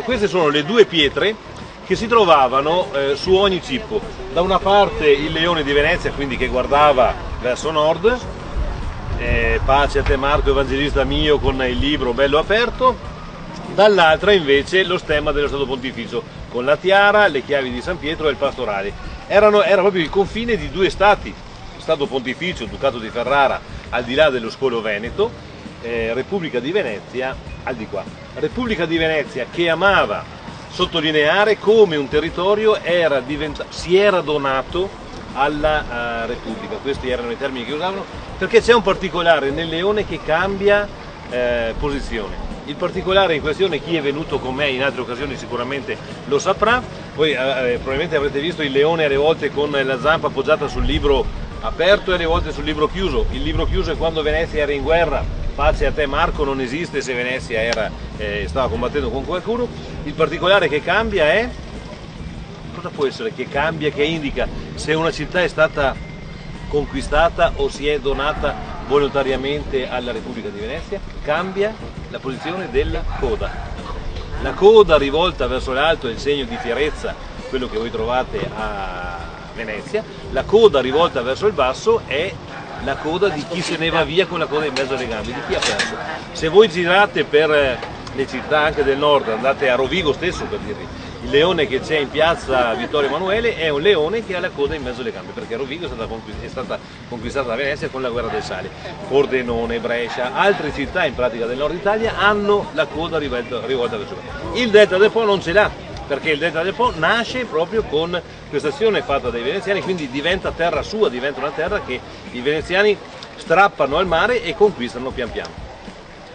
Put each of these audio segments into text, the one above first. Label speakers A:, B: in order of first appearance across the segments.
A: queste sono le due pietre che si trovavano su ogni cippo. Da una parte il leone di Venezia, quindi che guardava verso nord, pace a te Marco Evangelista mio, con il libro bello aperto, dall'altra invece lo stemma dello Stato Pontificio, con la tiara, le chiavi di San Pietro e il pastorale. Era proprio il confine di due stati, Stato Pontificio, Ducato di Ferrara al di là dello scolo veneto, Repubblica di Venezia al di qua. Repubblica di Venezia che amava sottolineare come un territorio si era donato alla Repubblica, questi erano i termini che usavano, perché c'è un particolare nel leone che cambia posizione. Il particolare in questione, chi è venuto con me in altre occasioni sicuramente lo saprà. Voi probabilmente avrete visto il leone alle volte con la zampa appoggiata sul libro aperto e alle volte sul libro chiuso. Il libro chiuso è quando Venezia era in guerra, pace a te Marco non esiste se Venezia stava combattendo con qualcuno. Il particolare che cambia è, cosa può essere che cambia, che indica se una città è stata conquistata o si è donata volontariamente alla Repubblica di Venezia? Cambia la posizione della coda. La coda rivolta verso l'alto è il segno di fierezza, quello che voi trovate a Venezia. La coda rivolta verso il basso è la coda di chi se ne va via con la coda in mezzo alle gambe, di chi ha perso. Se voi girate per le città anche del nord, andate a Rovigo stesso per dirvi, il leone che c'è in piazza Vittorio Emanuele è un leone che ha la coda in mezzo alle gambe, perché Rovigo è stata conquistata da Venezia con la guerra del sale. Pordenone, Brescia, altre città in pratica del nord Italia hanno la coda rivolta verso il basso. Il delta del Po non ce l'ha, perché il delta del Po nasce proprio con questa azione fatta dai veneziani, quindi diventa terra sua, diventa una terra che i veneziani strappano al mare e conquistano pian piano.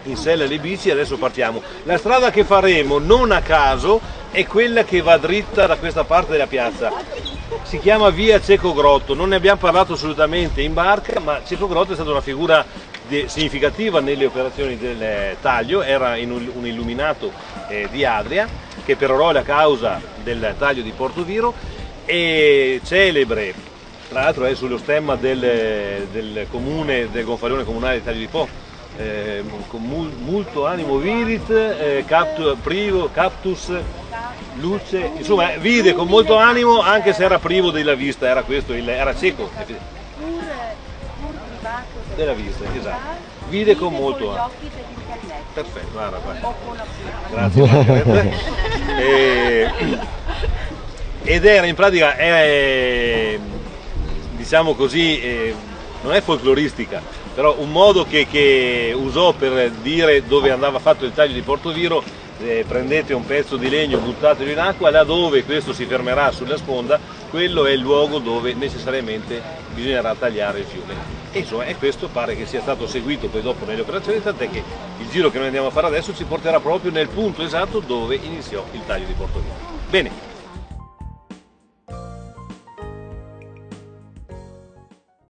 A: In sella alle bici, adesso partiamo. La strada che faremo, non a caso, è quella che va dritta da questa parte della piazza. Si chiama via Cecco Grotto, non ne abbiamo parlato assolutamente in barca, ma Cecco Grotto è stata una figura significativa nelle operazioni del taglio, era un illuminato di Adria, che perorò la causa del taglio di Portoviro, e celebre, tra l'altro è sullo stemma del comune, del gonfalone comunale di Taglio di Po, con molto animo virit, captus, luce, insomma vide con molto animo anche se era privo della vista, era questo, era cieco della vista, esatto, vide con molto animo. Perfetto, guarda. Grazie Margaretta. Ed era in pratica, diciamo così, non è folcloristica, però un modo che usò per dire dove andava fatto il taglio di Portoviro: prendete un pezzo di legno, buttatelo in acqua, là dove questo si fermerà sulla sponda, quello è il luogo dove necessariamente bisognerà tagliare il fiume. E insomma, e questo pare che sia stato seguito poi dopo nelle operazioni, tant'è che il giro che noi andiamo a fare adesso ci porterà proprio nel punto esatto dove iniziò il taglio di Portoviro. Bene.